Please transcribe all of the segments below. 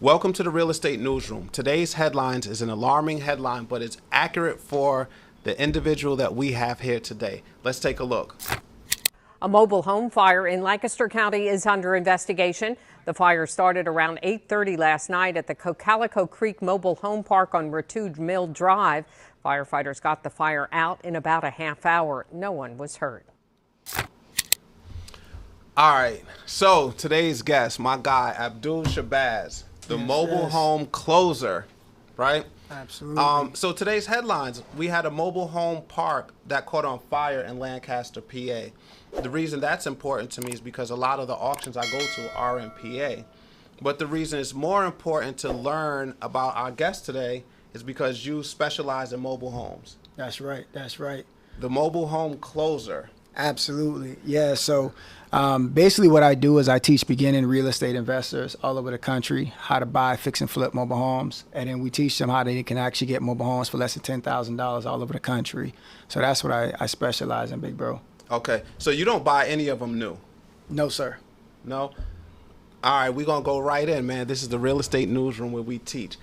Welcome to the Real Estate Newsroom. Today's headlines is an alarming headline, but it's accurate for the individual that we have here today. Let's take a look. A mobile home fire in Lancaster County is under investigation. The fire started around 8:30 last night at the Cocalico Creek Mobile Home Park on Ratude Mill Drive. Firefighters got the fire out in about a half hour. No one was hurt. All right, so today's guest, my guy, Abdul Shabazz, the mobile home closer, right? Absolutely. So today's headlines, we had a mobile home park that caught on fire in Lancaster, PA. The reason that's important to me is because a lot of the auctions I go to are in PA. But the reason it's more important to learn about our guest today is because you specialize in mobile homes. That's right. That's right. The mobile home closer. Absolutely. Yeah. So basically what I do is I teach beginning real estate investors all over the country how to buy, fix, and flip mobile homes. And then we teach them how they can actually get mobile homes for less than $10,000 all over the country. So that's what I specialize in, big bro. Okay. So you don't buy any of them new? No, sir. No? All right. We're going to go right in, man. This is the Real Estate Newsroom where we teach.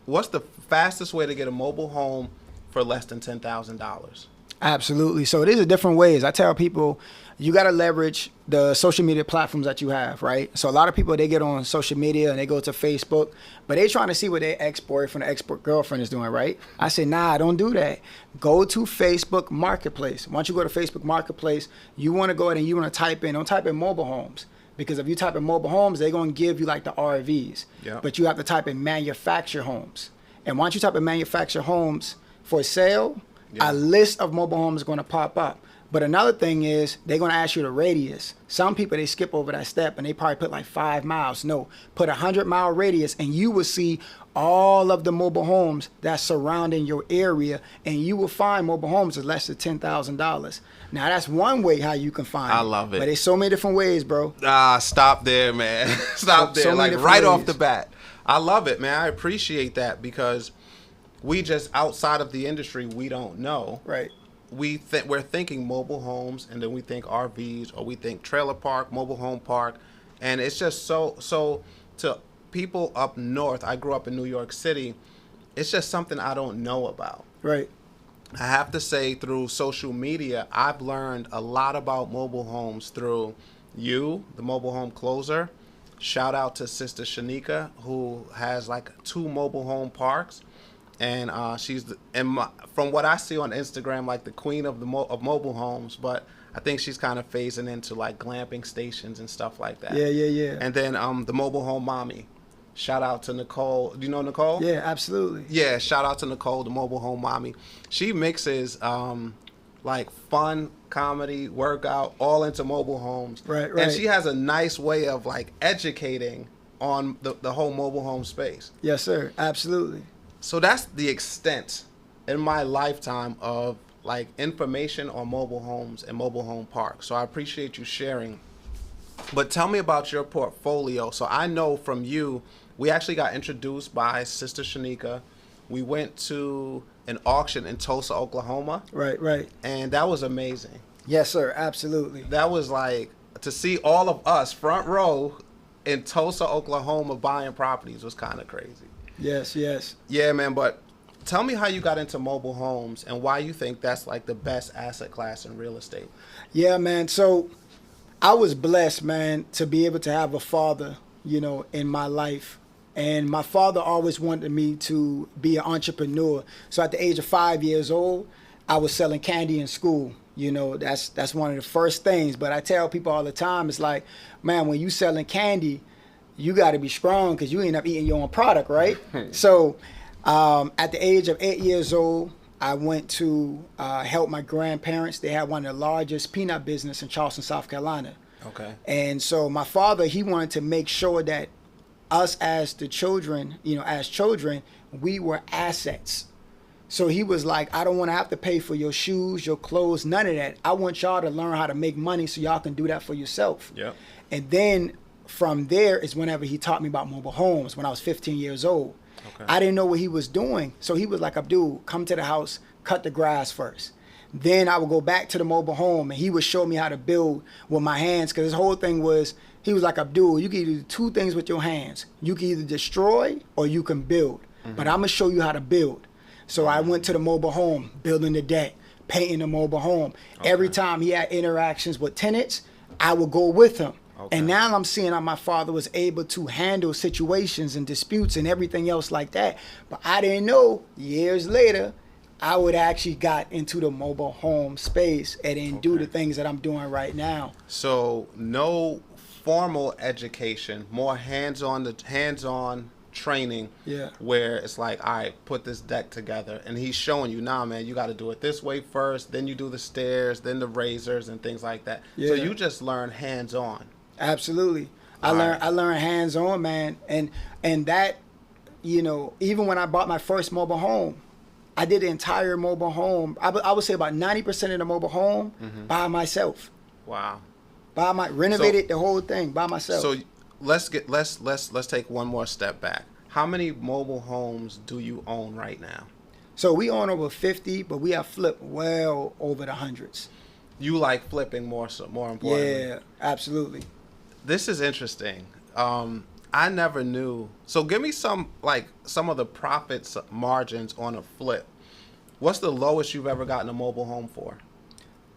What's the fastest way to get a mobile home for less than $10,000? Absolutely. So there's different ways. I tell people you got to leverage the social media platforms that you have, right? So a lot of people, they get on social media and they go to Facebook, but they trying to see what their ex-boyfriend or ex-girlfriend is doing, right? I say, nah, don't do that. Go to Facebook Marketplace. Once you go to Facebook Marketplace, you want to go ahead and you want to don't type in mobile homes. Because if you type in mobile homes, they're going to give you like the RVs. Yeah. But you have to type in manufactured homes. And once you type in manufactured homes for sale, a list of mobile homes is going to pop up. But another thing is they're going to ask you the radius. Some people, they skip over that step and they probably put like 5 miles. No, put 100-mile radius and you will see all of the mobile homes that's surrounding your area, and you will find mobile homes at less than $10,000. Now that's one way how you can find I love it. But there's so many different ways, bro. Stop there, man. Stop there. So like right off the bat. I love it, man. I appreciate that because we just outside of the industry, we don't know. Right. We're thinking mobile homes, and then we think RVs, or we think trailer park, mobile home park, and it's just so to people up north. I grew up in New York City. It's just something I don't know about. Right. I have to say, through social media, I've learned a lot about mobile homes through you, the mobile home closer. Shout out to Sister Shanika, who has like 2 mobile home parks. And she's from what I see on Instagram, like the queen of of mobile homes. But I think she's kind of phasing into like glamping stations and stuff like that. Yeah. And then the mobile home mommy. Shout out to Nicole. Do you know Nicole? Yeah, absolutely. Yeah, shout out to Nicole, the mobile home mommy. She mixes like fun, comedy, workout, all into mobile homes. Right. And she has a nice way of like educating on the whole mobile home space. Yes, sir. Absolutely. So that's the extent in my lifetime of like information on mobile homes and mobile home parks. So I appreciate you sharing. But tell me about your portfolio. So I know from you, we actually got introduced by Sister Shanika. We went to an auction in Tulsa, Oklahoma. Right. And that was amazing. Yes, sir. Absolutely. That was like to see all of us front row in Tulsa, Oklahoma buying properties was kind of crazy. Yes. Yeah, man, but tell me how you got into mobile homes and why you think that's like the best asset class in real estate. Yeah, man. So I was blessed, man, to be able to have a father, in my life. And my father always wanted me to be an entrepreneur. So at the age of 5 years old, I was selling candy in school. That's one of the first things. But I tell people all the time, it's like, man, when you selling candy, you got to be strong because you end up eating your own product, right? So at the age of 8 years old, I went to help my grandparents. They had one of the largest peanut business in Charleston, South Carolina. Okay. And so my father, he wanted to make sure that us as the children, we were assets. So he was like, I don't want to have to pay for your shoes, your clothes, none of that. I want y'all to learn how to make money so y'all can do that for yourself. Yeah. And then from there is whenever he taught me about mobile homes when I was 15 years old. Okay. I didn't know what he was doing. So he was like, Abdul, come to the house, cut the grass first. Then I would go back to the mobile home, and he would show me how to build with my hands. Because his whole thing was, he was like, Abdul, you can either do two things with your hands. You can either destroy or you can build. But I'm going to show you how to build. So I went to the mobile home, building the deck, painting the mobile home. Every time he had interactions with tenants, I would go with him. And now I'm seeing how my father was able to handle situations and disputes and everything else like that. But I didn't know, years later, I would actually got into the mobile home space and then do the things that I'm doing right now. So no formal education, more hands-on training, where it's like, all right, put this deck together, and he's showing you, nah, man, you got to do it this way first, then you do the stairs, then the razors and things like that. So you just learn hands-on. Absolutely. I learned hands-on, man, and that, you know, even when I bought my first mobile home, I did the entire mobile home. I would say about 90% of the mobile home by myself. Wow. Renovated the whole thing by myself. So let's take one more step back. How many mobile homes do you own right now? So we own over 50, but we have flipped well over the hundreds. You like flipping more importantly. Yeah, absolutely. This is interesting. I never knew. So give me some of the profits margins on a flip. What's the lowest you've ever gotten a mobile home for?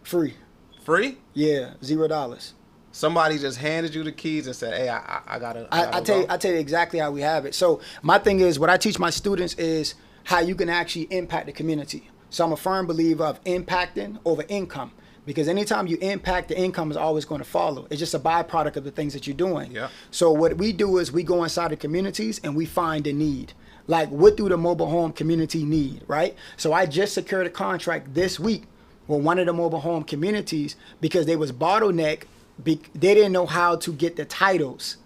Free. Free? Yeah, $0. Somebody just handed you the keys and said, "Hey, I gotta." I tell you exactly how we have it. So my thing is, what I teach my students is how you can actually impact the community. So I'm a firm believer of impacting over income, because anytime you impact, the income is always going to follow. It's just a byproduct of the things that you're doing. Yeah. So what we do is we go inside the communities and we find a need. Like, what do the mobile home community need, right? So I just secured a contract this week with one of the mobile home communities because they was bottleneck. They didn't know how to get the titles.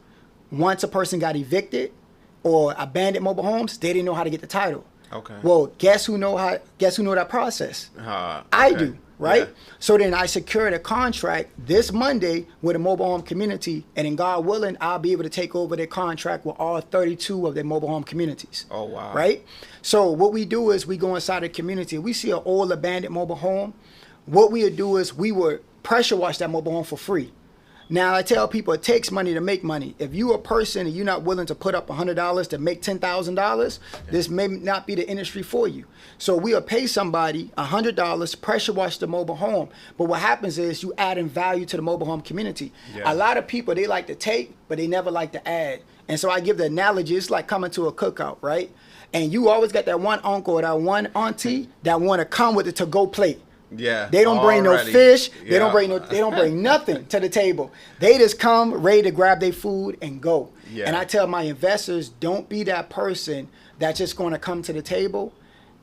Once a person got evicted or abandoned mobile homes, they didn't know how to get the title. Okay. Well, guess who know that process? I do, right? Yeah. So then I secured a contract this Monday with a mobile home community, and in God willing, I'll be able to take over their contract with all 32 of their mobile home communities. Oh, wow. Right? So what we do is we go inside the community. We see an old abandoned mobile home. What we would do is we would pressure wash that mobile home for free. Now, I tell people it takes money to make money. If you're a person and you're not willing to put up $100 to make $10,000, this may not be the industry for you. So we'll pay somebody $100, pressure wash the mobile home. But what happens is you adding value to the mobile home community. Yeah. A lot of people, they like to take, but they never like to add. And so I give the analogy, it's like coming to a cookout, right? And you always got that one uncle or that one auntie that want to come with a to-go plate. Yeah. They don't bring no fish. They don't bring nothing to the table. They just come ready to grab their food and go. Yeah. And I tell my investors, don't be that person that's just going to come to the table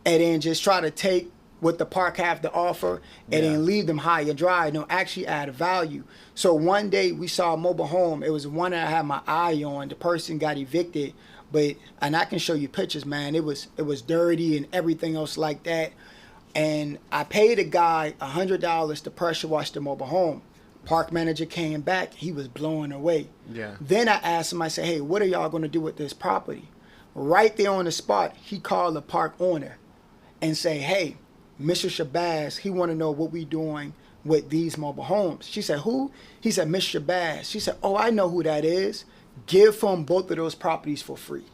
and then just try to take what the park have to offer and then leave them high and dry. No, actually add value. So one day we saw a mobile home. It was one that I had my eye on. The person got evicted, and I can show you pictures, man. It was dirty and everything else like that. And I paid a guy $100 to pressure wash the mobile home. Park manager came back. He was blown away. Yeah. Then I asked him, I said, hey, what are y'all going to do with this property? Right there on the spot, he called the park owner and say, hey, Mr. Shabazz, he want to know what we doing with these mobile homes. She said, who? He said, Mr. Shabazz. She said, oh, I know who that is. Give him both of those properties for free.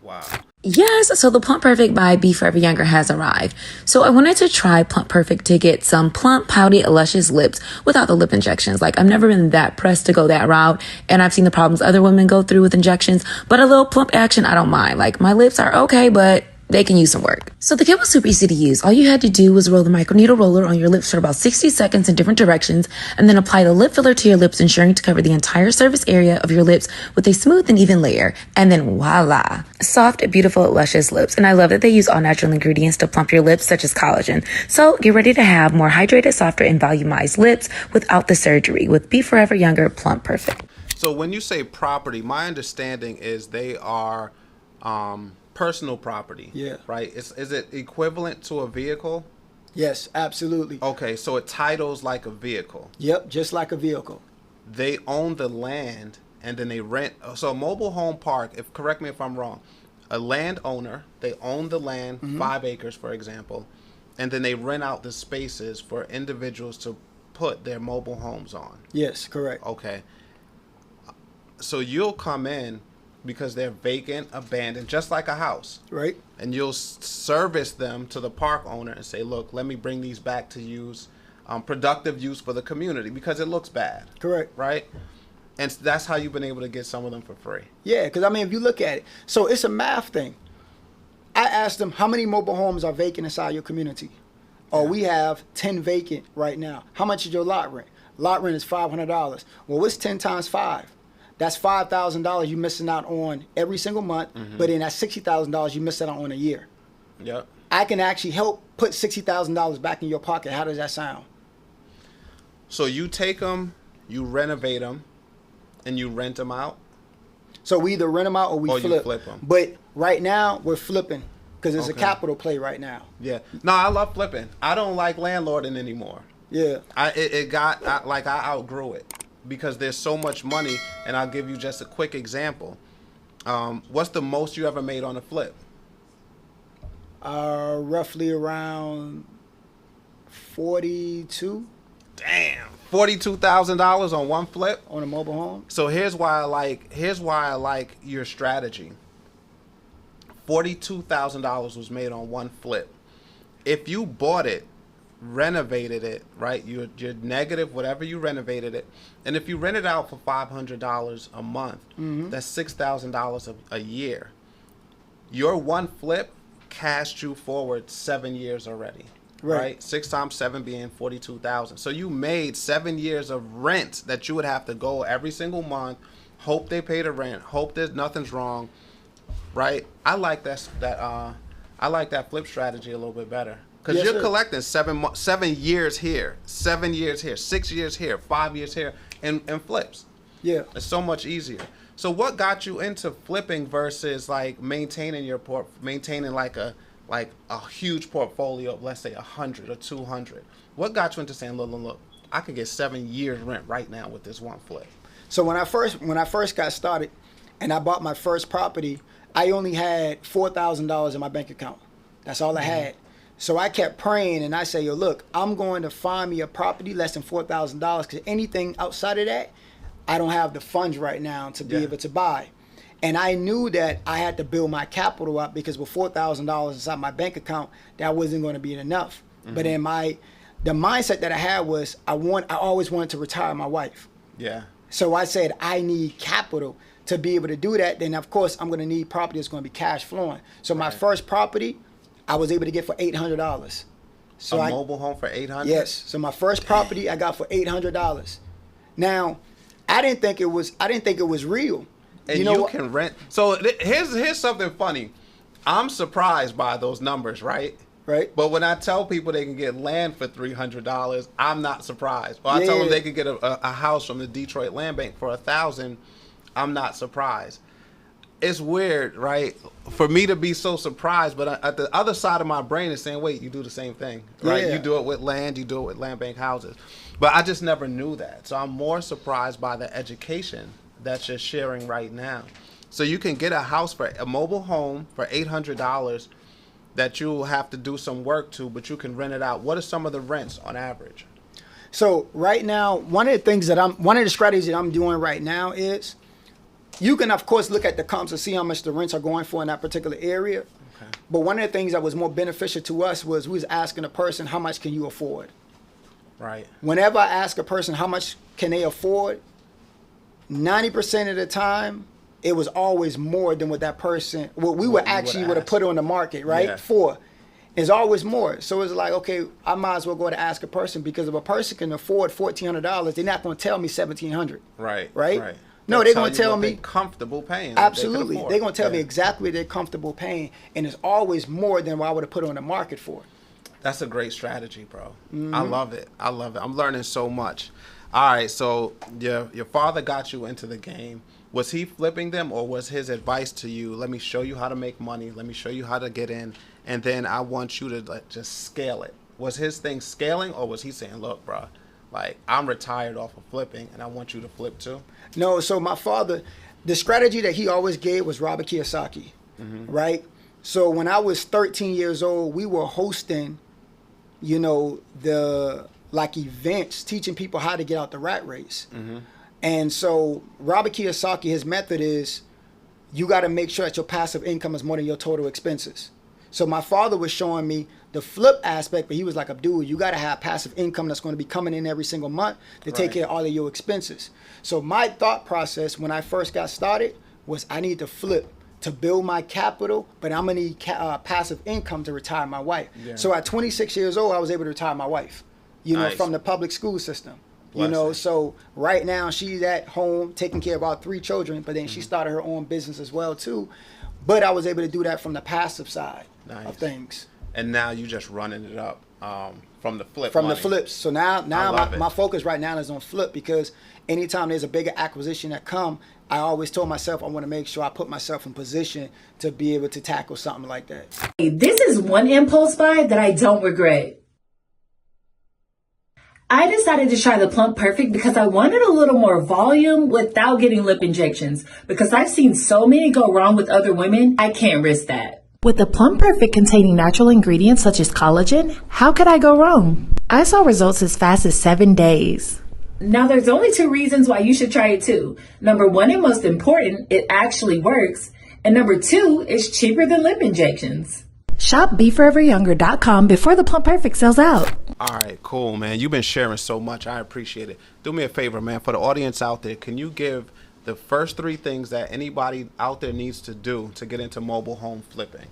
Wow. Yes, so the Plump Perfect by Be Forever Younger has arrived. So I wanted to try Plump Perfect to get some plump, pouty, luscious lips without the lip injections. Like, I've never been that pressed to go that route, and I've seen the problems other women go through with injections, but a little plump action, I don't mind. Like, my lips are okay, but they can use some work. So the kit was super easy to use. All you had to do was roll the microneedle roller on your lips for about 60 seconds in different directions, and then apply the lip filler to your lips, ensuring to cover the entire surface area of your lips with a smooth and even layer. And then voila, soft, beautiful, luscious lips. And I love that they use all natural ingredients to plump your lips, such as collagen. So get ready to have more hydrated, softer, and volumized lips without the surgery with Be Forever Younger Plump Perfect. So when you say property, my understanding is they are personal property. Yeah. Right? Is it equivalent to a vehicle? Yes, absolutely. Okay, so it titles like a vehicle. Yep, just like a vehicle. They own the land and then they rent. So a mobile home park, correct me if I'm wrong, a landowner, they own the land, 5 acres, for example. and then they rent out the spaces for individuals to put their mobile homes on. Yes, correct. Okay. So you'll come in because they're vacant, abandoned, just like a house. Right. And you'll service them to the park owner and say, look, let me bring these back to use, productive use for the community, because it looks bad. Correct. Right? And that's how you've been able to get some of them for free. Yeah, because I mean, if you look at it, so it's a math thing. I asked them, how many mobile homes are vacant inside your community? Oh, we have 10 vacant right now. How much is your lot rent? Lot rent is $500. Well, what's 10 times 5? That's $5,000 you're missing out on every single month, but then that's $60,000 you miss out on a year. Yep. I can actually help put $60,000 back in your pocket. How does that sound? So you take them, you renovate them, and you rent them out? So we either rent them out or we Or flip. you flip 'em. But right now, we're flipping because it's a Okay. capital play right now. Yeah. No, I love flipping. I don't like landlording anymore. Yeah. I outgrew it because there's so much money, and I'll give you just a quick example. What's the most you ever made on a flip? Roughly around 42 Damn, $42,000 on one flip. on a mobile home. So here's why I like your strategy. $42,000 was made on one flip. If you bought it, renovated it, right? You're negative whatever you renovated it, and if you rent it out for $500 a month, that's $6,000 a year. Your one flip cast you forward 7 years already. Right. 6 times 7 being 42,000. So you made 7 years of rent that you would have to go every single month, hope they pay the rent, hope there's nothing's wrong. Right. I like that flip strategy a little bit better because Yes, you're sir. collecting 7 years here, 7 years here, 6 years here, 5 years here, and flips. Yeah. It's so much easier. So what got you into flipping versus like maintaining like a huge portfolio of, let's say, 100 or 200? What got you into saying, look, I could get 7 years rent right now with this one flip? So when I first got started and I bought my first property, I only had $4,000 in my bank account. That's all I had. So I kept praying and I say, yo, look, I'm going to find me a property less than $4,000 because anything outside of that, I don't have the funds right now to be able to buy. And I knew that I had to build my capital up because with $4,000 inside my bank account, that wasn't going to be enough. But in the mindset that I had was I always wanted to retire my wife. Yeah. So I said, I need capital to be able to do that. Then of course I'm going to need property that's going to be cash flowing. So my first property, I was able to get for $800. So A mobile home for $800? Yes. So my first property I got for $800. Now, I didn't think it was real. And you know you what? can rent. So here's something funny. I'm surprised by those numbers, right? Right. But when I tell people they can get land for $300, I'm not surprised. Or I tell them they can get a house from the Detroit Landbank for $1,000, I'm not surprised. It's weird, right? For me to be so surprised, but at the other side of my brain is saying, wait, you do the same thing, right? Yeah. You do it with land, you do it with land bank houses. But I just never knew that. So I'm more surprised by the education that you're sharing right now. So you can get a house for a mobile home for $800 that you'll have to do some work to, but you can rent it out. What are some of the rents on average? So right now, one of the strategies that I'm doing right now is you can of course look at the comps and see how much the rents are going for in that particular area. Okay. But one of the things that was more beneficial to us was we was asking a person, how much can you afford? Right. Whenever I ask a person how much can they afford, 90% of the time, it was always more than what that person, what we would have put on the market, right? Yeah. For. It's always more. So it's like, okay, I might as well go to ask a person because if a person can afford $1,400, they're not going to tell me $1,700. Right. Right? No, they're going to tell me. Comfortable paying. Absolutely. They're going to tell me exactly what they're comfortable paying. And it's always more than what I would have put on the market for. That's a great strategy, bro. I love it. I'm learning so much. All right, so your father got you into the game. Was he flipping them, or was his advice to you, let me show you how to make money, let me show you how to get in, and then I want you to just scale it? Was his thing scaling, or was he saying, look, bro, like I'm retired off of flipping, and I want you to flip too? No, so my father, the strategy that he always gave was Robert Kiyosaki, right? So when I was 13 years old, we were hosting you know, the like events, teaching people how to get out the rat race. And so Robert Kiyosaki, his method is you got to make sure that your passive income is more than your total expenses. So my father was showing me the flip aspect, but he was like, Abdul, you got to have passive income that's going to be coming in every single month to take care of all of your expenses. So my thought process when I first got started was I need to flip to build my capital, but I'm going to need passive income to retire my wife. So at 26 years old, I was able to retire my wife, you know, from the public school system. You know, so right now she's at home taking care of our 3 children, but then she started her own business as well too. But I was able to do that from the passive side of things. And now you just running it up from the flip. From the flips. So now my focus right now is on flip, because anytime there's a bigger acquisition that come, I always told myself I want to make sure I put myself in position to be able to tackle something like that. This is one impulse buy that I don't regret. I decided to try the Plump Perfect because I wanted a little more volume without getting lip injections, because I've seen so many go wrong with other women, I can't risk that. With the Plump Perfect containing natural ingredients such as collagen, how could I go wrong? I saw results as fast as 7 days. Now there's only 2 reasons why you should try it too. Number 1, and most important, it actually works. And number 2, it's cheaper than lip injections. Shop BeForeverYounger.com before the Plump Perfect sells out. All right, cool, man. You've been sharing so much. I appreciate it. Do me a favor, man. For the audience out there, can you give the first 3 things that anybody out there needs to do to get into mobile home flipping?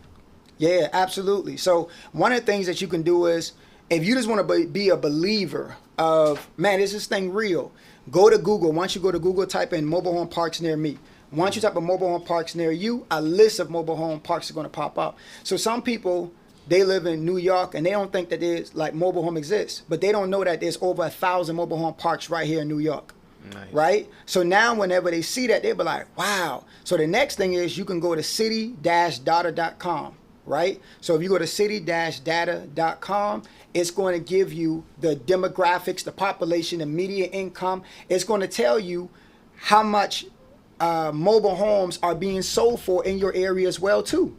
Yeah, absolutely. So one of the things that you can do is, if you just want to be a believer of, man, is this thing real? Go to Google. Once you go to Google, type in mobile home parks near me. Once you type in mobile home parks near you, a list of mobile home parks are going to pop up. So some people, they live in New York and they don't think that there's like mobile home exists, but they don't know that there's over 1,000 mobile home parks right here in New York. Nice. Right? So now whenever they see that, they'll be like, wow. So the next thing is you can go to city-data.com, right? So if you go to city-data.com, it's going to give you the demographics, the population, the median income. It's going to tell you how much mobile homes are being sold for in your area as well too.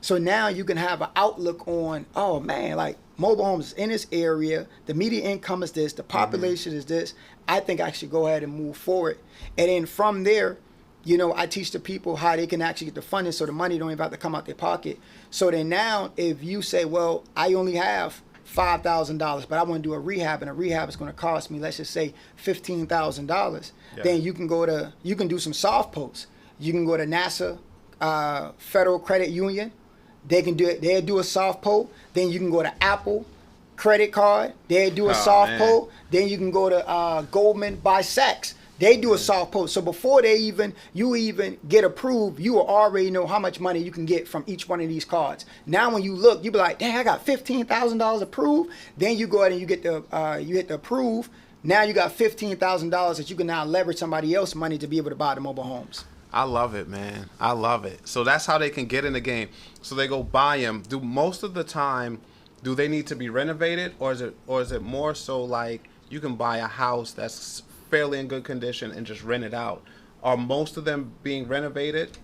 So now you can have an outlook on, oh man, like mobile homes in this area, the median income is this, the population is this. I think I should go ahead and move forward. And then from there, you know, I teach the people how they can actually get the funding so the money don't even have to come out their pocket. So then now if you say, well, I only have $5,000, but I want to do a rehab, and a rehab is going to cost me, let's just say $15,000. Then you can do some soft posts. You can go to NASA, Federal Credit Union. They'll do a soft poll. Then you can go to Apple credit card. They'll do a soft poll. Then you can go to Goldman by Sachs. They do a soft post. So before you even get approved, you will already know how much money you can get from each one of these cards. Now when you look, you be like, dang, I got $15,000 approved. Then you go ahead and you hit the approve. Now you got $15,000 that you can now leverage somebody else's money to be able to buy the mobile homes. I love it, man. I love it. So that's how they can get in the game. So they go buy them. Do most of the time, do they need to be renovated, or is it more so like you can buy a house that's fairly in good condition and just rent it out? Are most of them being renovated?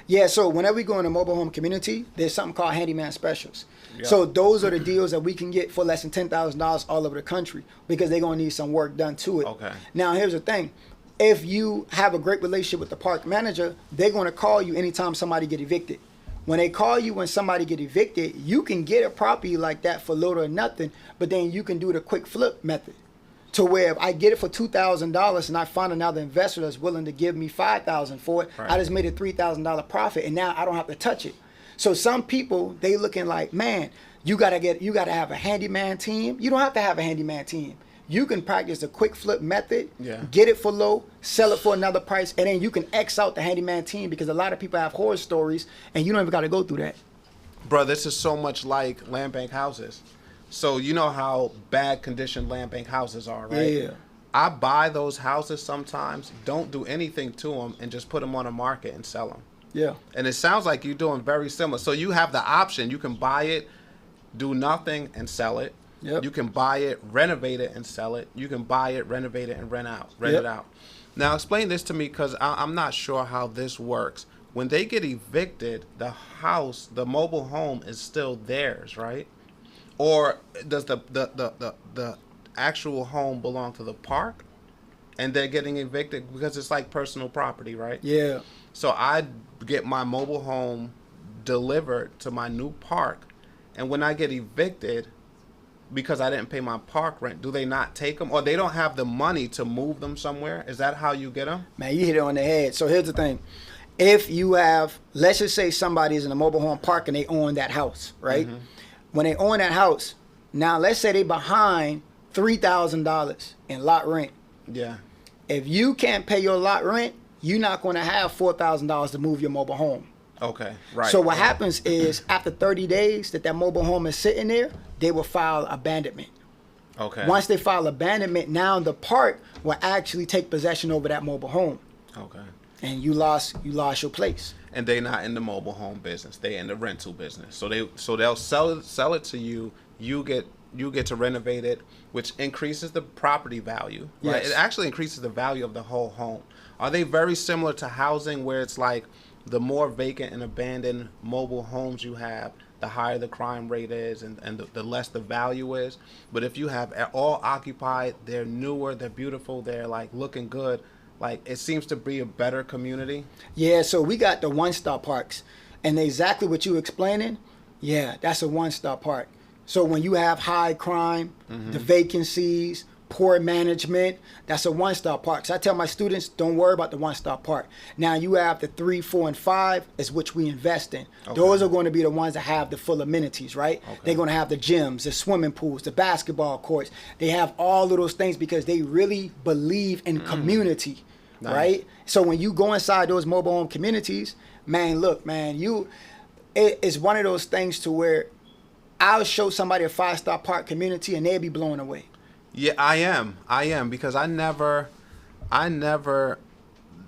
Yeah, so whenever we go in a mobile home community, there's something called handyman specials. Yep. So those are the deals that we can get for less than $10,000 all over the country, because they're going to need some work done to it. Okay. Now, here's the thing. If you have a great relationship with the park manager, they're going to call you anytime somebody get evicted. When they call you when somebody get evicted, you can get a property like that for little or nothing, but then you can do the quick flip method. To where if I get it for $2,000 and I find another investor that's willing to give me $5,000 for it, right, I just made a $3,000 profit, and now I don't have to touch it. So some people, they looking like, man, you gotta have a handyman team. You don't have to have a handyman team. You can practice the quick flip method, get it for low, sell it for another price, and then you can X out the handyman team, because a lot of people have horror stories and you don't even got to go through that. Bro, this is so much like Landbank houses. So you know how bad conditioned Landbank houses are, right? Yeah. I buy those houses sometimes, don't do anything to them, and just put them on the market and sell them. Yeah. And it sounds like you're doing very similar. So you have the option. You can buy it, do nothing, and sell it. Yep. You can buy it, renovate it, and sell it. You can buy it, renovate it, and rent it out. Now explain this to me, because I'm not sure how this works. When they get evicted, the house, the mobile home is still theirs, right? Or does the actual home belong to the park, and they're getting evicted because it's like personal property, right? Yeah. So I get my mobile home delivered to my new park, and when I get evicted because I didn't pay my park rent, do they not take them, or they don't have the money to move them somewhere? Is that how you get them? Man, you hit it on the head. So here's the thing. If you have, let's just say somebody's in a mobile home park and they own that house, right? Mm-hmm. When they own that house, now let's say they behind $3,000 in lot rent. Yeah. If you can't pay your lot rent, you're not going to have $4,000 to move your mobile home. Okay, right. So what happens is after 30 days that mobile home is sitting there, they will file abandonment. Okay. Once they file abandonment, now the park will actually take possession over that mobile home. Okay. And you lost your place. And they're not in the mobile home business; they're in the rental business. So they'll sell it to you. You get to renovate it, which increases the property value. Right? Yes. It actually increases the value of the whole home. Are they very similar to housing, where it's like the more vacant and abandoned mobile homes you have, the higher the crime rate is, and the less the value is? But if you have all occupied, they're newer, they're beautiful, they're like looking good. Like, it seems to be a better community. Yeah, so we got the one-star parks. And exactly what you explaining, yeah, that's a one-star park. So when you have high crime, the vacancies, poor management, that's a one-star park. So I tell my students, don't worry about the one-star park. Now you have the 3, 4, and 5 is which we invest in. Okay. Those are going to be the ones that have the full amenities, right? Okay. They're going to have the gyms, the swimming pools, the basketball courts. They have all of those things because they really believe in community. Nice. Right? So when you go inside those mobile home communities, man, look, man, it's one of those things to where I'll show somebody a 5-star park community and they'll be blown away. Yeah, I am because I never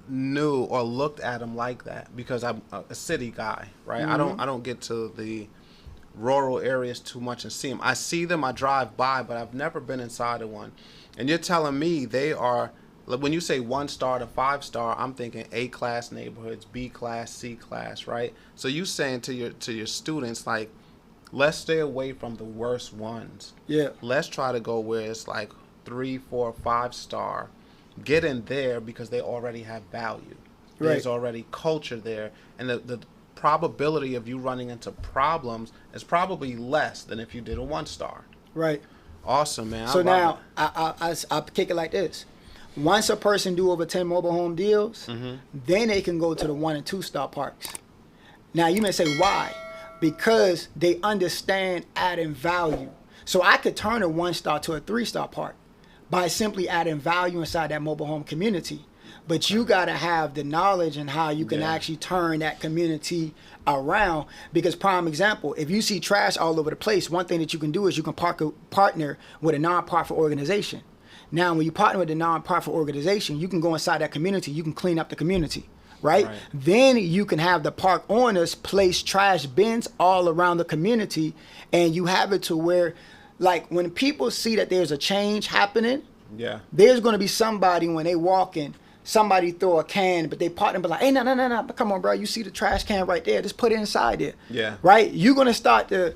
knew or looked at them like that, because I'm a city guy, right? I don't get to the rural areas too much and see them. I see them, I drive by, but I've never been inside of one. And you're telling me they are, when you say 1-star to 5-star, I'm thinking A-class neighborhoods, B-class, C-class, right? So you saying to your students, like, let's stay away from the worst ones. Yeah. Let's try to go where it's like 3, 4, 5-star. Get in there because they already have value. Right. There's already culture there, and the probability of you running into problems is probably less than if you did a 1-star. Right. Awesome, man. So now I'll kick it like this. Once a person do over 10 mobile home deals, then they can go to the 1 and 2-star parks. Now you may say, why? Because they understand adding value. So I could turn a 1-star to a 3-star park by simply adding value inside that mobile home community. But you got to have the knowledge and how you can actually turn that community around. Because prime example, if you see trash all over the place, one thing that you can do is you can partner with a nonprofit organization. Now, when you partner with a nonprofit organization, you can go inside that community, you can clean up the community. Right? Then you can have the park owners place trash bins all around the community, and you have it to where, like, when people see that there's a change happening, there's going to be somebody when they walk in, somebody throw a can, but they partner, but like, hey, no, come on, bro, you see the trash can right there, just put it inside there. Yeah. Right? You're going to start to,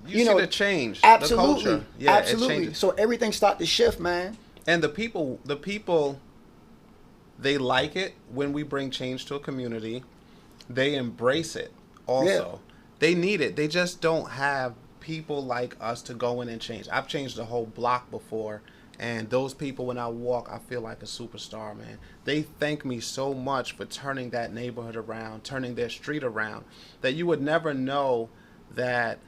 you see the change. Absolutely. The culture. Yeah, absolutely. So everything start to shift, man. And the people, they like it when we bring change to a community. They embrace it also. Yeah. They need it. They just don't have people like us to go in and change. I've changed the whole block before, and those people, when I walk, I feel like a superstar, man. They thank me so much for turning that neighborhood around, turning their street around, that you would never know that,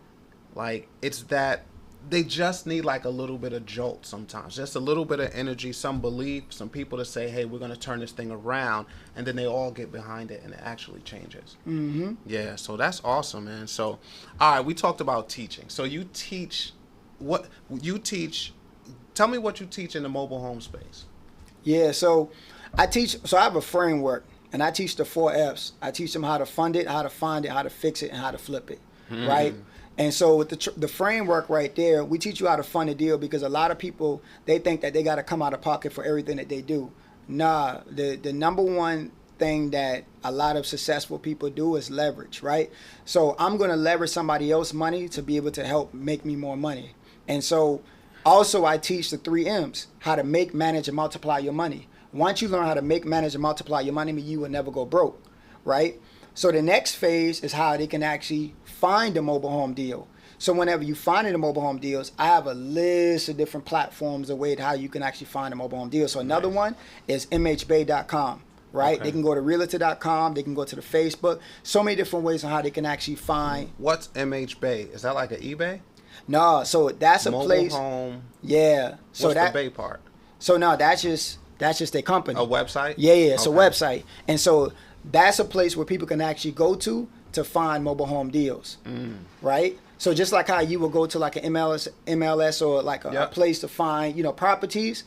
like, it's that they just need like a little bit of jolt sometimes, just a little bit of energy, some belief, some people to say, hey, we're going to turn this thing around, and then they all get behind it and it actually changes. Yeah, so that's awesome, man. So, all right, we talked about teaching. So you teach, tell me what you teach in the mobile home space. Yeah, so I have a framework, and I teach the 4 F's. I teach them how to fund it, how to find it, how to fix it, and how to flip it, right? And so with the framework right there, we teach you how to fund a deal, because a lot of people, they think that they got to come out of pocket for everything that they do. Nah, the number one thing that a lot of successful people do is leverage, right? So I'm going to leverage somebody else's money to be able to help make me more money. And so also I teach the 3 M's, how to make, manage, and multiply your money. Once you learn how to make, manage, and multiply your money, you will never go broke, right? So the next phase is how they can actually find a mobile home deal. So whenever you find the mobile home deals, I have a list of different platforms of ways how you can actually find a mobile home deal. So another one is mhbay.com, right? Okay. They can go to realtor.com. They can go to the Facebook. So many different ways on how they can actually find. What's MHBay? Is that like an eBay? No, so that's a Mobile place. home. Yeah. So What's that the Bay part? So no, that's just their company. A website? Yeah, it's a Okay. website. And so that's a place where people can actually go to find mobile home deals, right? So just like how you will go to like an MLS or like a place to find, properties,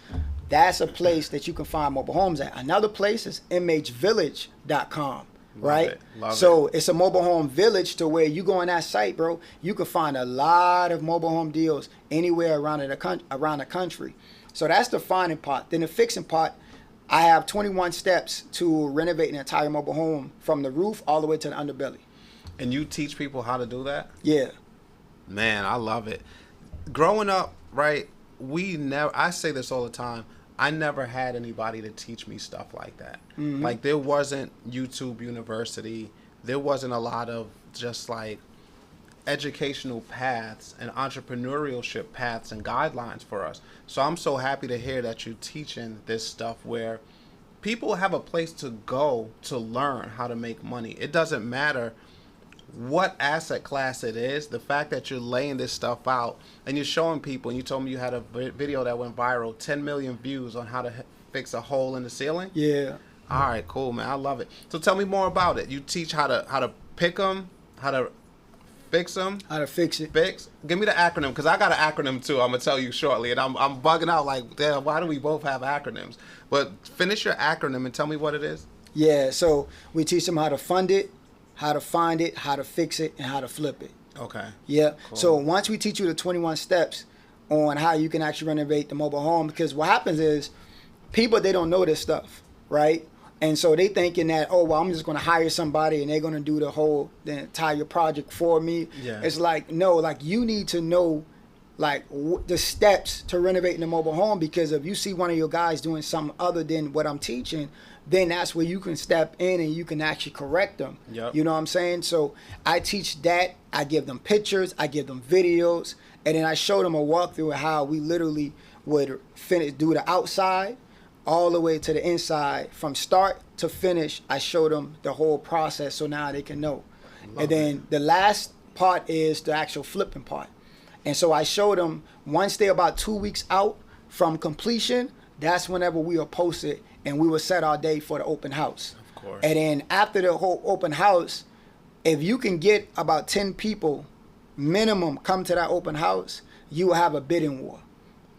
that's a place that you can find mobile homes at. Another place is mhvillage.com, right? So it's a mobile home village to where you go on that site, bro, you can find a lot of mobile home deals anywhere around the country. So that's the finding part. Then the fixing part, I have 21 steps to renovate an entire mobile home from the roof all the way to the underbelly. And you teach people how to do that? Yeah. Man, I love it. Growing up, right, I say this all the time, I never had anybody to teach me stuff like that. Mm-hmm. Like, there wasn't YouTube University. There wasn't a lot of just like educational paths and entrepreneurship paths and guidelines for us. So I'm so happy to hear that you're teaching this stuff where people have a place to go to learn how to make money. It doesn't matter what asset class it is. The fact that you're laying this stuff out and you're showing people, and you told me you had a video that went viral, 10 million views on how to fix a hole in the ceiling. Yeah. All right, cool, man. I love it. So tell me more about it. You teach how to pick them, how to fix them, How to fix it. Give me the acronym, because I got an acronym too. I'm gonna tell you shortly, and I'm bugging out like, damn, why do we both have acronyms? But finish your acronym and tell me what it is. Yeah, so we teach them how to fund it, how to find it, how to fix it, and how to flip it. Okay. Yeah. Cool. So once we teach you the 21 steps on how you can actually renovate the mobile home, because what happens is people, they don't know this stuff, right? And so they thinking that, oh, well, I'm just going to hire somebody and they're going to do the entire project for me. Yeah. It's like, no, like you need to know like the steps to renovating a mobile home, because if you see one of your guys doing something other than what I'm teaching, then that's where you can step in and you can actually correct them. Yep. You know what I'm saying? So I teach that. I give them pictures. I give them videos. And then I show them a walkthrough of how we literally would do the outside all the way to the inside. From start to finish, I show them the whole process so now they can know. And then the last part is the actual flipping part. And so I show them once they're about 2 weeks out from completion, that's whenever we will post it and we will set our day for the open house. Of course. And then after the whole open house, if you can get about 10 people minimum come to that open house, you will have a bidding war.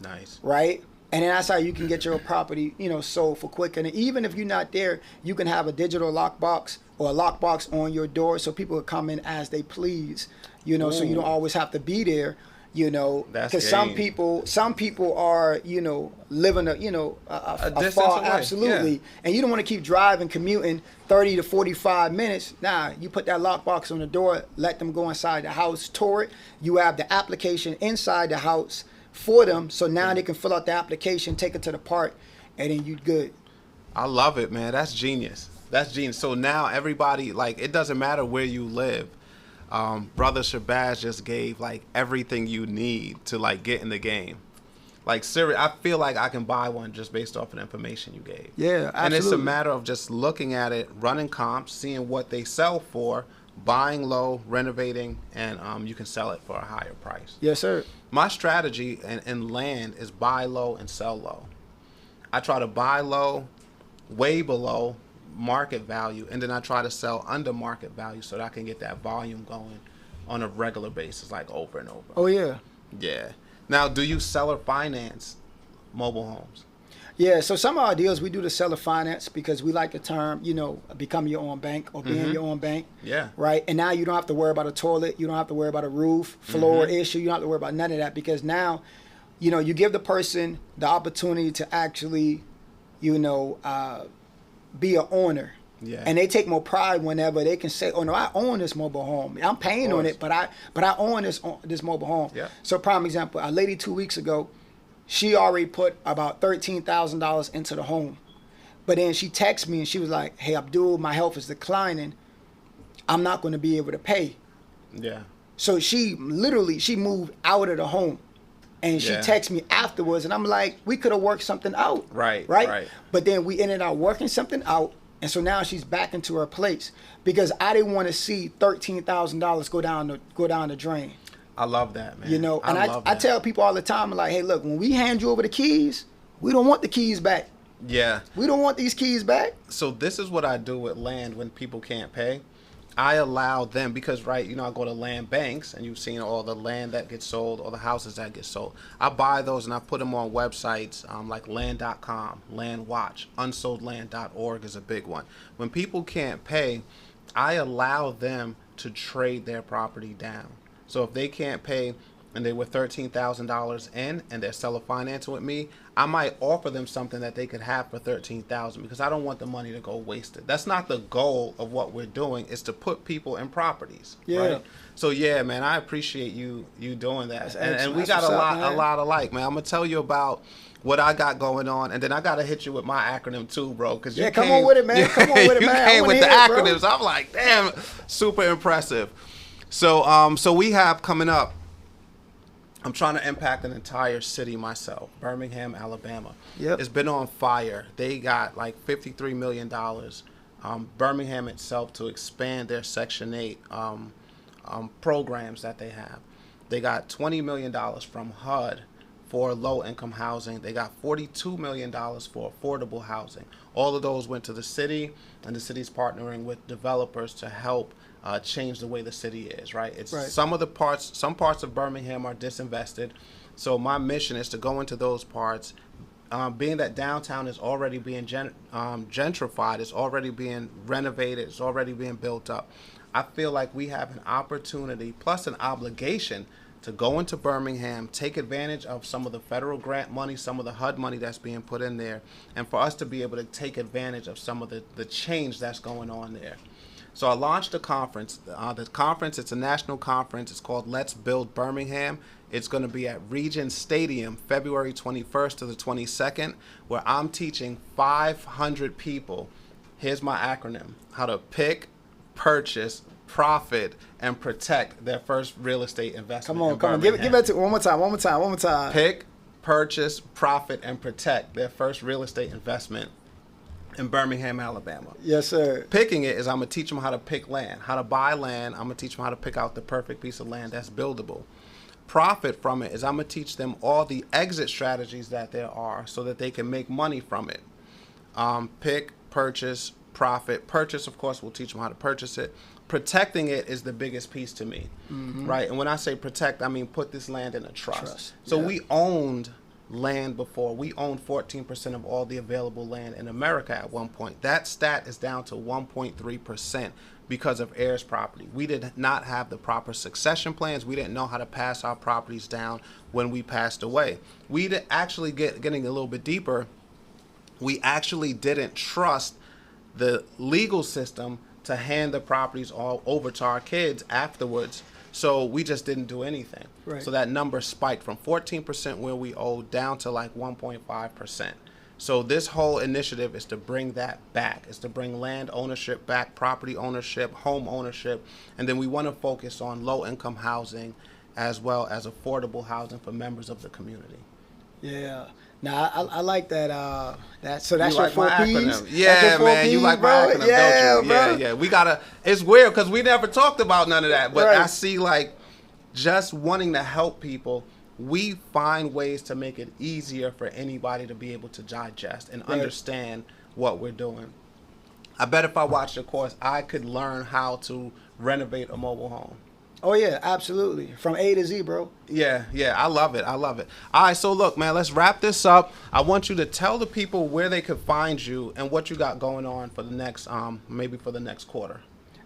Nice. Right? And then that's how you can get your property, sold for quick. And even if you're not there, you can have a digital lockbox or a lockbox on your door so people can come in as they please, so you don't always have to be there, That's because game. some people are, living a distance far, away, absolutely. yeah. And you don't want to keep driving, commuting 30 to 45 minutes. Nah, you put that lockbox on the door, let them go inside the house, tour it. You have the application inside the house for them, so now they can fill out the application, take it to the park, and then you good. I love it, man. That's genius. That's genius. So now everybody, like, it doesn't matter where you live. Brother Shabazz just gave like everything you need to like get in the game. Like, seriously, I feel like I can buy one just based off of the information you gave. Yeah, And it's a absolutely. matter of just looking at it, running comps, seeing what they sell for, buying low, renovating, and you can sell it for a higher price. Yes, sir. My strategy in land is buy low and sell low. I try to buy low, way below market value, and then I try to sell under market value so that I can get that volume going on a regular basis, like over and over. Oh, yeah. Yeah. Now, do you sell or finance mobile homes? Yeah, so some of our deals, we do the seller finance because we like the term, become your own bank or being your own bank. Yeah. Right? And now you don't have to worry about a toilet. You don't have to worry about a roof, floor issue. You don't have to worry about none of that because now, you give the person the opportunity to actually, be an owner Yeah. And they take more pride whenever they can say, "Oh no, I own this mobile home. I'm paying on it, but I own this mobile home." Yeah. So prime example, a lady 2 weeks ago, she already put about $13,000 into the home, but then she texted me and she was like, "Hey Abdul, my health is declining. I'm not going to be able to pay." Yeah. So she moved out of the home. And she texted me afterwards, and I'm like, we could have worked something out. Right. But then we ended up working something out, and so now she's back into her place because I didn't want to see $13,000 go down the drain. I love that, man. You know, and I tell people all the time, like, hey, look, when we hand you over the keys, we don't want the keys back. Yeah. We don't want these keys back. So this is what I do with land when people can't pay. I allow them, because, right, you know, I go to land banks, and you've seen all the land that gets sold, all the houses that get sold. I buy those and I put them on websites like land.com, landwatch, unsoldland.org is a big one. When people can't pay, I allow them to trade their property down. So if they can't pay and they were $13,000 in and they're seller financing with me, I might offer them something that they could have for $13,000 because I don't want the money to go wasted. That's not the goal of what we're doing. Is to put people in properties. Yeah. Right? So yeah, man, I appreciate you doing that. And we That's got what's a lot alike, man. I'm gonna tell you about what I got going on, and then I gotta hit you with my acronym too, bro. Cause you come on with it, man. Come on with it, you man. came with the hear it, acronyms. I'm like, damn, super impressive. So we have coming up. I'm trying to impact an entire city myself, Birmingham, Alabama. Yep. It's been on fire. They got like $53 million. Birmingham itself to expand their Section 8 programs that they have. They got $20 million from HUD for low-income housing. They got $42 million for affordable housing. All of those went to the city, and the city's partnering with developers to help change the way the city is, right? It's right. Some parts of Birmingham are disinvested. So my mission is to go into those parts, being that downtown is already being gentrified, it's already being renovated, it's already being built up. I feel like we have an opportunity plus an obligation to go into Birmingham, take advantage of some of the federal grant money, some of the HUD money that's being put in there, and for us to be able to take advantage of some of the change that's going on there. So I launched a conference. The conference, it's a national conference. It's called Let's Build Birmingham. It's going to be at Regent Stadium, February 21st to the 22nd, where I'm teaching 500 people, here's my acronym, how to pick, purchase, profit, and protect their first real estate investment. Come on. Give it to one more time. Pick, purchase, profit, and protect their first real estate investment in Birmingham, Alabama. Yes, sir. Picking it is I'm going to teach them how to pick land, how to buy land. I'm going to teach them how to pick out the perfect piece of land that's buildable. Profit from it is I'm going to teach them all the exit strategies that there are so that they can make money from it. Pick, purchase, profit. Purchase, of course, we'll teach them how to purchase it. Protecting it is the biggest piece to me, right? And when I say protect, I mean put this land in a trust. So we owned land before. We owned 14% of all the available land in America at one point. That stat is down to 1.3% because of heirs property. We did not have the proper succession plans. We didn't know how to pass our properties down when we passed away. We did actually getting a little bit deeper. We actually didn't trust the legal system to hand the properties all over to our kids afterwards. So we just didn't do anything. Right. So that number spiked from 14% where we owed down to like 1.5%. So this whole initiative is to bring that back. It's to bring land ownership back, property ownership, home ownership. And then we want to focus on low income housing as well as affordable housing for members of the community. Yeah. Now I like that. So that's you your like four my P's. acronym. Yeah, man. P's, you like bro? my acronym, Yeah, don't you? bro. Yeah. We gotta. It's weird because we never talked about none of that. But Right. I see like just wanting to help people. We find ways to make it easier for anybody to be able to digest and understand what we're doing. I bet if I watched the course, I could learn how to renovate a mobile home. Oh yeah, absolutely. From A to Z, bro. Yeah, I love it. All right, so look, man, let's wrap this up. I want you to tell the people where they could find you and what you got going on for the next, maybe for the next quarter.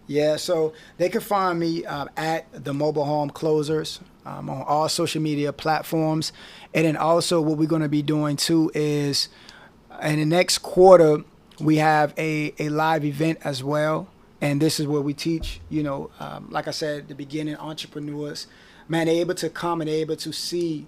Yeah, so they can find me at the Mobile Home Closers on all social media platforms. And then also what we're going to be doing too is in the next quarter, We have a live event as well. And this is where we teach, like I said at the beginning, entrepreneurs, man, they're able to come and they're able to see,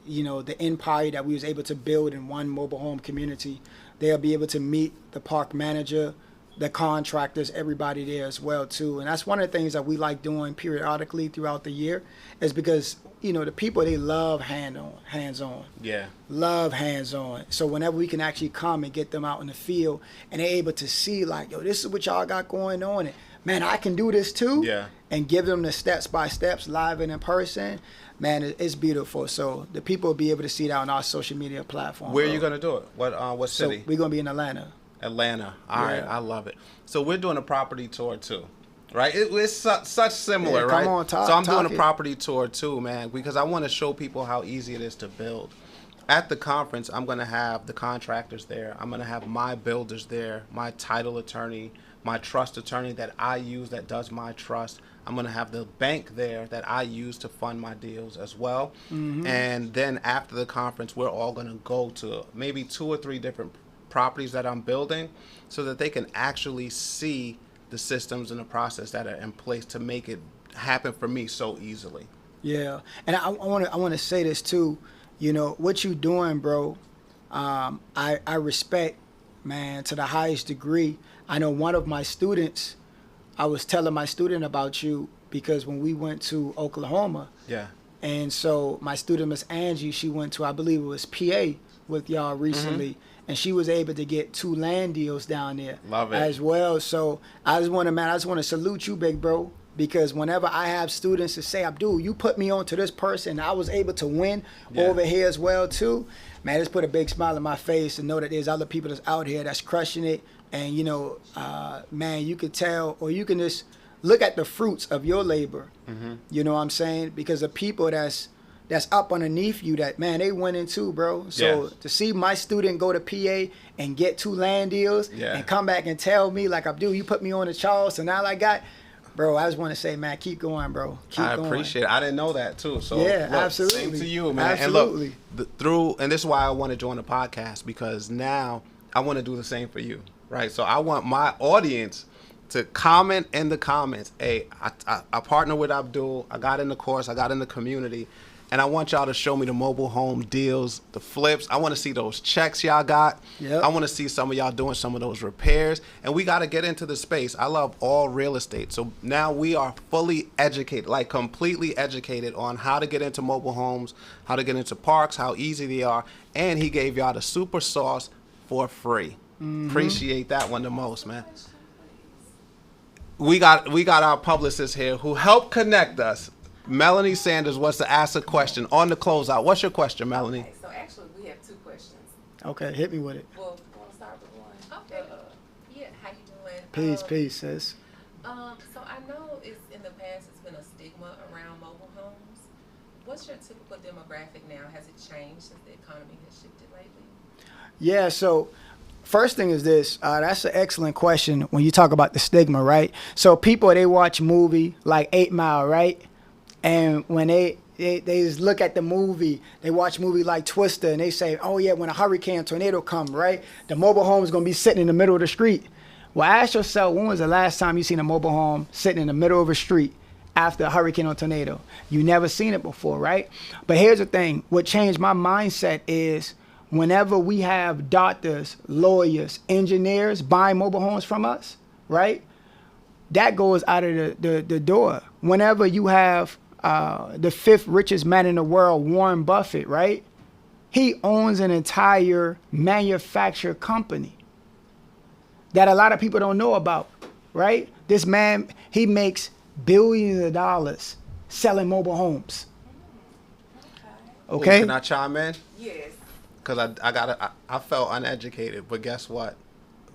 the empire that we was able to build in one mobile home community. They'll be able to meet the park manager, the contractors, everybody there as well too. And that's one of the things that we like doing periodically throughout the year, is because the people, they love hands-on. Yeah. Love hands-on. So whenever we can actually come and get them out in the field and they're able to see like, yo, this is what y'all got going on, and man, I can do this too. Yeah. And give them the steps by steps live and in person. Man, it's beautiful. So the people will be able to see that on our social media platform. Where are you gonna do it? What city? So we're gonna be in Atlanta. Atlanta. All right, I love it. So we're doing a property tour too, right? It's such similar, right? Come on, so I'm doing a property tour too, man, because I want to show people how easy it is to build. At the conference, I'm going to have the contractors there. I'm going to have my builders there, my title attorney, my trust attorney that I use that does my trust. I'm going to have the bank there that I use to fund my deals as well. Mm-hmm. And then after the conference, we're all going to go to maybe 2 or 3 different properties that I'm building so that they can actually see the systems and the process that are in place to make it happen for me so easily. Yeah. And I want to say this too. What you doing, bro, I respect, man, to the highest degree. I know one of my students, I was telling my student about you because when we went to Oklahoma. Yeah. And so my student, Miss Angie, she went to, I believe it was PA with y'all recently. Mm-hmm. And she was able to get 2 land deals down there. Love it. As well. So I just want to salute you, big bro, because whenever I have students to say, Abdul, you put me on to this person, I was able to win over here as well too. Man, just put a big smile on my face and know that there's other people that's out here that's crushing it. And man, you could tell, or you can just look at the fruits of your labor. Mm-hmm. You know what I'm saying? Because the people that's up underneath you, that, man, they winning too, bro. So to see my student go to PA and get 2 land deals and come back and tell me, like, Abdul, you put me on the Charles, and now I got, bro, I just want to say, man, keep going, bro. Keep going. I appreciate it. I didn't know that too. So yeah, absolutely. Same to you, man. Absolutely. And look, and this is why I want to join the podcast, because now I want to do the same for you, right? So I want my audience to comment in the comments, hey, I partner with Abdul, I got in the course, I got in the community, and I want y'all to show me the mobile home deals, the flips. I want to see those checks y'all got. Yep. I want to see some of y'all doing some of those repairs. And we got to get into the space. I love all real estate. So now we are fully educated, like completely educated on how to get into mobile homes, how to get into parks, how easy they are. And he gave y'all the super sauce for free. Mm-hmm. Appreciate that one the most, man. We got our publicist here who helped connect us. Melanie Sanders wants to ask a question on the closeout. What's your question, Melanie? Okay, so actually we have 2 questions. Okay, hit me with it. Well, you want to start with one? Okay. Yeah, how you doing? Peace, sis. So I know in the past it's been a stigma around mobile homes. What's your typical demographic now? Has it changed since the economy has shifted lately? Yeah, so first thing is this. That's an excellent question when you talk about the stigma, right? So people, they watch movie like 8 Mile, right? And when they just look at the movie, they watch movie like Twister, and they say, oh yeah, when a hurricane, tornado come, right, the mobile home is going to be sitting in the middle of the street. Well, ask yourself, when was the last time you seen a mobile home sitting in the middle of a street after a hurricane or tornado? You never seen it before, right? But here's the thing. What changed my mindset is whenever we have doctors, lawyers, engineers buying mobile homes from us, right, that goes out of the door. Whenever you have the 5th richest man in the world, Warren Buffett, right? He owns an entire manufacturer company that a lot of people don't know about, right? This man, he makes billions of dollars selling mobile homes. Okay? Ooh, can I chime in? Yes. Because I felt uneducated, but guess what?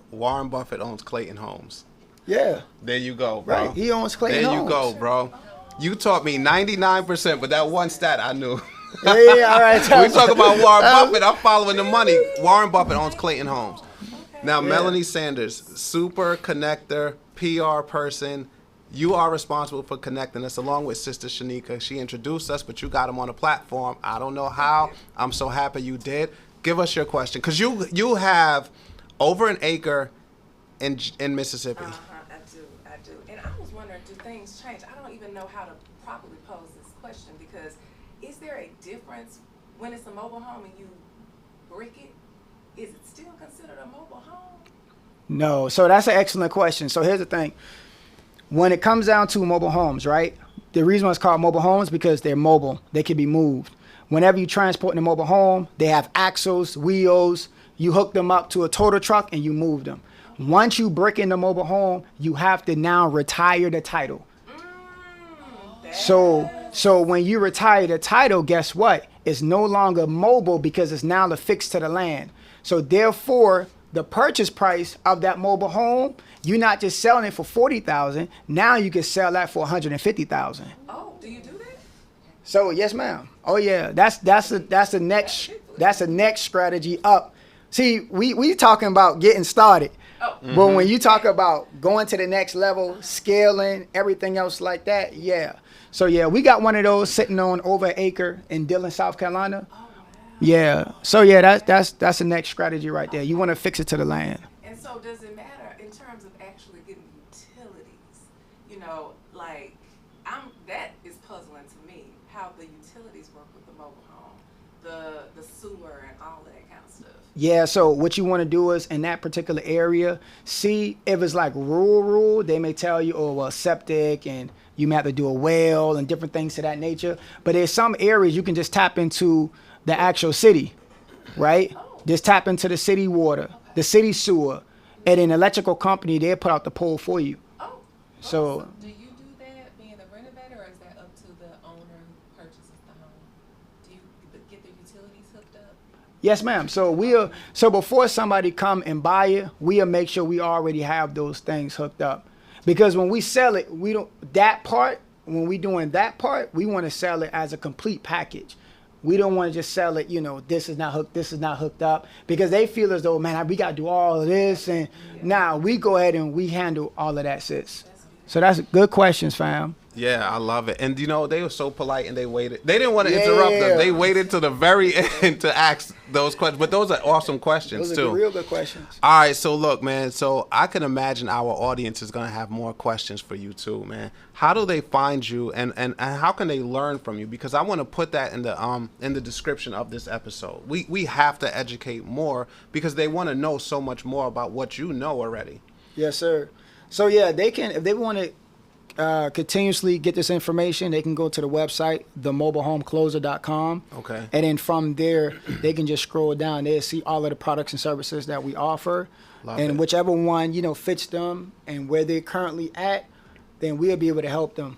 Warren Buffett owns Clayton Homes. Yeah. There you go, bro. Right. He owns Clayton Homes. Homes. There you go, bro. You taught me 99%, but that one stat I knew. Yeah, all right. We talk about Warren Buffett. I'm following the money. Warren Buffett owns Clayton Homes. Now, Melanie Sanders, super connector, PR person. You are responsible for connecting us along with Sister Shanika. She introduced us, but you got him on the platform. I don't know how. I'm so happy you did. Give us your question, because you have over an acre in Mississippi. I do. And I was wondering, do things change? I don't even know how to properly pose this question because is there a difference when it's a mobile home and you brick it? Is it still considered a mobile home? No. So that's an excellent question. So here's the thing. When it comes down to mobile homes, right? The reason why it's called mobile homes because they're mobile. They can be moved. Whenever you transport in a mobile home, they have axles, wheels. You hook them up to a total truck and you move them. Once you brick in the mobile home, you have to now retire the title. So when you retire the title, guess what? It's no longer mobile because it's now affixed to the land. So therefore, the purchase price of that mobile home, you're not just selling it for $40,000. Now you can sell that for $150,000. Oh, do you do that? So yes, ma'am. Oh yeah, that's the next strategy up. See, we talking about getting started. Oh. But when you talk about going to the next level, scaling, everything else like that, yeah. So yeah, we got one of those sitting on over an acre in Dillon, South Carolina. Oh, wow. Yeah. So yeah, that's the next strategy right there. You want to fix it to the land. And so does it matter in terms of actually getting utilities? You know, like that is puzzling to me how the utilities work with the mobile home, the sewer and all that kind of stuff. Yeah, so what you want to do is in that particular area, see if it's like rural, they may tell you, oh, well, septic and you may have to do a well and different things to that nature. But there's some areas you can just tap into the actual city, right? Just tap into the city water, the city sewer, and an electrical company, they'll put out the pole for you. Oh, So do you do that being the renovator, or is that up to the owner who purchases the home? Do you get the utilities hooked up? yes, ma'am. So before somebody come and buy it, we'll make sure we already have those things hooked up. Because when we sell it, we don't when we doing that part, we want to sell it as a complete package. We don't want to just sell it, this is not hooked up, because they feel as though, man, we got to do all of this. And now we go ahead and we handle all of that, sis. So that's good questions, fam. Yeah, I love it. And they were so polite and they waited. They didn't want to interrupt us. They waited to the very end to ask those questions. But those are awesome questions Those too. are real good questions. All right, so look, man. So I can imagine our audience is gonna have more questions for you too, man. How do they find you, and how can they learn from you? Because I want to put that in the description of this episode. We have to educate more because they want to know so much more about what you know already. Yes, sir. So yeah, they can, if they want to continuously get this information, they can go to the website, themobilehomecloser.com. Okay. And then from there, they can just scroll down. They'll see all of the products and services that we offer. Love and it. whichever one, fits them and where they're currently at, then we'll be able to help them.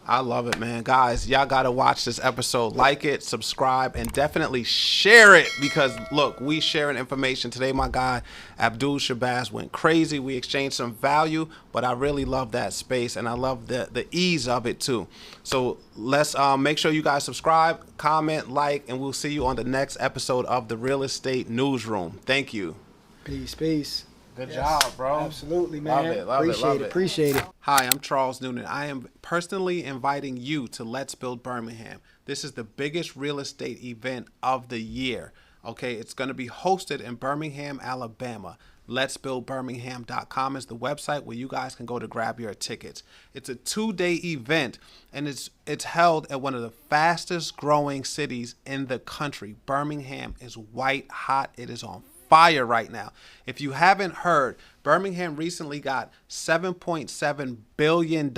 I love it, man. Guys, y'all got to watch this episode. Like it, subscribe, and definitely share it because, look, we sharing information. Today, my guy, Abdul Shabazz, went crazy. We exchanged some value, but I really love that space, and I love the ease of it, too. So let's make sure you guys subscribe, comment, like, and we'll see you on the next episode of The Real Estate Newsroom. Thank you. Peace. Good job, bro. Absolutely, man. Love it. Appreciate it. Hi, I'm Charles Noonan. I am personally inviting you to Let's Build Birmingham. This is the biggest real estate event of the year. Okay, it's going to be hosted in Birmingham, Alabama. Let'sBuildBirmingham.com is the website where you guys can go to grab your tickets. It's a 2-day event, and it's held at one of the fastest growing cities in the country. Birmingham is white hot. It is on fire right now. If you haven't heard, Birmingham recently got $7.7 billion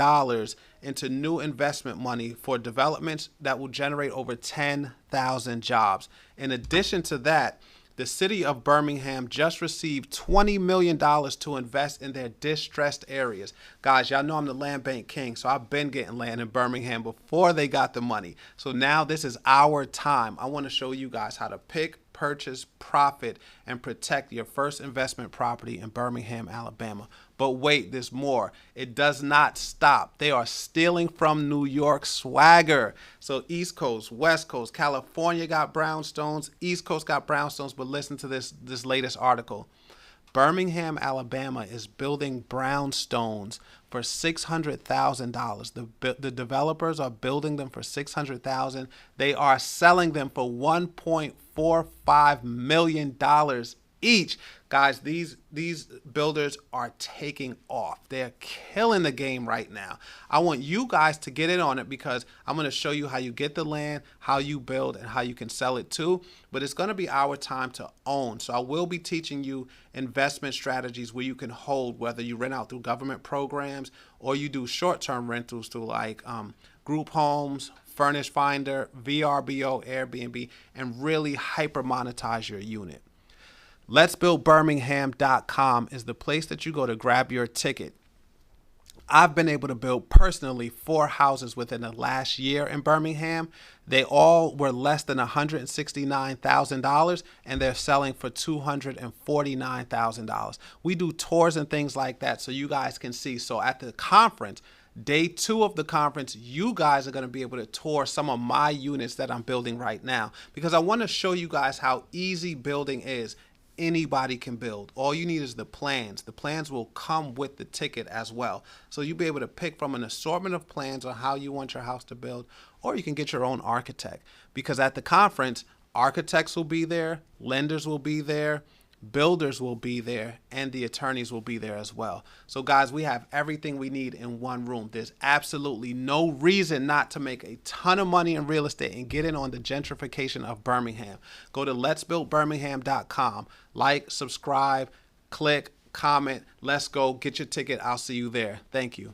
into new investment money for developments that will generate over 10,000 jobs. In addition to that, the city of Birmingham just received $20 million to invest in their distressed areas. Guys, y'all know I'm the Landbank king, so I've been getting land in Birmingham before they got the money. So now this is our time. I want to show you guys how to pick, purchase, profit, and protect your first investment property in Birmingham, Alabama. But wait, there's more. It does not stop. They are stealing from New York swagger. So East Coast, West Coast, California got brownstones, East Coast got brownstones, but listen to this latest article. Birmingham, Alabama is building brownstones for $600,000. The developers are building them for $600,000. They are selling them for $1.45 million each. Guys, these builders are taking off. They're killing the game right now. I want you guys to get in on it because I'm going to show you how you get the land, how you build, and how you can sell it too. But it's going to be our time to own. So I will be teaching you investment strategies where you can hold, whether you rent out through government programs or you do short-term rentals through like group homes, Furnish Finder, VRBO, Airbnb, and really hyper monetize your unit. Let'sBuildBirmingham.com is the place that you go to grab your ticket. I've been able to build personally 4 houses within the last year in Birmingham. They all were less than $169,000 and they're selling for $249,000. We do tours and things like that so you guys can see. So at the conference, day 2 of the conference, you guys are going to be able to tour some of my units that I'm building right now because I want to show you guys how easy building is. Anybody can build. All you need is the plans. The plans will come with the ticket as well. So you'll be able to pick from an assortment of plans on how you want your house to build, or you can get your own architect. Because at the conference, architects will be there, lenders will be there, builders will be there, and the attorneys will be there as well. So guys, we have everything we need in one room. There's absolutely no reason not to make a ton of money in real estate and get in on the gentrification of Birmingham. Go to letsbuildbirmingham.com. Like, subscribe, click, comment. Let's go. Get your ticket. I'll see you there. Thank you.